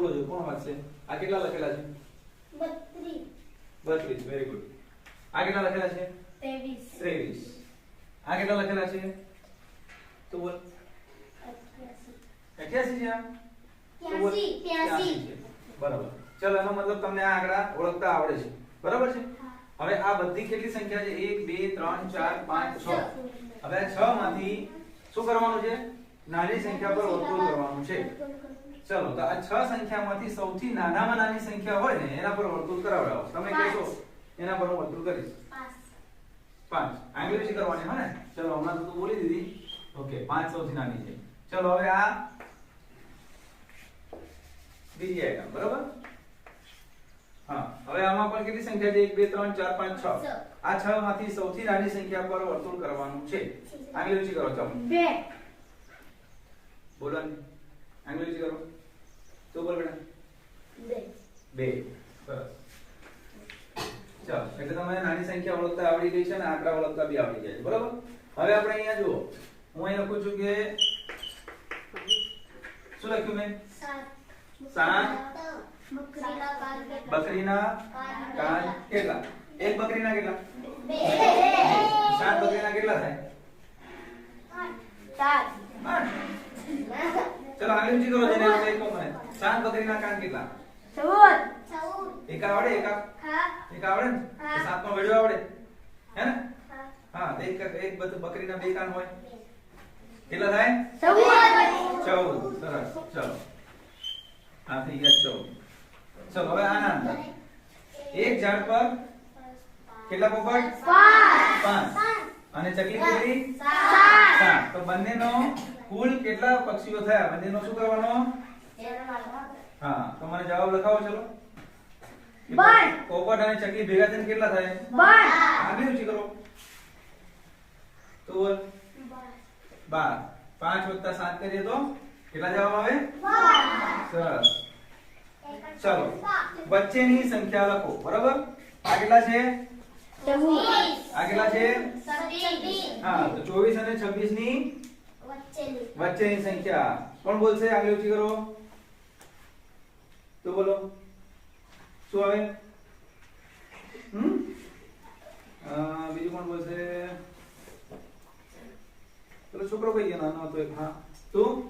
કોણ વાંચશે? આ કેટલા લખેલા છે? 32. 32. Very good. આ કેટલા લખેલા છે? 23. 23. આ કેટલા લખેલા છે? તો બોલ. 88 છે આ? તો બોલ. 83. છે. બરાબર. ચલો એનો મતલબ તમને આ આંકડા ઓળખતા આવડે છે. બરાબર છે? હવે આ બધી કેટલી સંખ્યા છે? 1 2 3 4 5 6. હવે આ 6 માંથી શું કરવાનું છે? નાની સંખ્યા પર વર્તુળ કરવાનું છે. ચલો તો આ 6 સંખ્યામાંથી સૌથી નાનામાં નાની સંખ્યા હોય ને એના પર વર્તુળ કરાવડાવો. તમે કહેશો એના પર હું વર્તુળ કરીશ. 5. આંગળી વિશે કરવાની હે ને? ચલો હમણાં તો તું બોલી દીધી. ઓકે 5 સૌથી નાની છે. ચલો હવે આ બીજી આઈટમ. બરાબર? હા હવે આમાં પણ કેટલી સંખ્યા છે? 1 2 3 4 5 6. આ 6 માંથી સૌથી નાની સંખ્યા પર વર્તુળ કરવાનું છે. આંગળી વિશે કરો. ચલો 2. બોલો આંગળી વિશે કરો. તો બોલ બેટા 2. સરસ. ચાલો એટલે તમને નાની સંખ્યા ઓળખતા આવડી ગઈ છે ને આંકડા ઓળખતા બી આવડી ગયા છે. બરાબર? હવે આપણે અહીંયા જુઓ હું અહીં લખું છું કે શું લખ્યું મેં? 7 બકરીના કાન કેટલા? એક બકરીના કેટલા? 7 બકરીના કેટલા થાય? 8. ચલો આગળ ઊંચી કરો જેને આપણે કહો મને 7 બકરીના કાન કેટલા? 14. એક આવડે? એક આવડે ને? 7 નો વડ્યો આવડે હે ને? હા એક બકરીના બે કાન હોય કેટલા થાય? 14. સરસ. ચલો આ થઈ ગયા 14. ચલો હવે આના અંદર એક ઝાડ પર કેટલા પોપટ? 5. અને ચકલી કેટલી? 7. તો બંનેનો કુલ કેટલા પક્ષીઓ થયા? બંનેનો શું કરવાનો? હા તો મને જવાબ લખાવો. ચલો પોપટ અને ચકલી ભેગા થઈને કેટલા થાય? 12. આગળ ઊંચી કરો. તો 12. 5 + 7 કરીએ તો કેટલા જવાબ આવે? 12. સરસ. ચલો વચ્ચેની સંખ્યા લખો. બરાબર? આ કેટલા છે? 24. આ કેટલા છે? 27. હા તો 24 અને 26 ની વચ્ચેની સંખ્યા કોણ બોલશે? આગળ ઊંચી કરો. તો બોલો શું આવે? બીજું કોણ બોલશે? ચલો છોકરો કઈ ગયો નાનો હતો એક. હા તું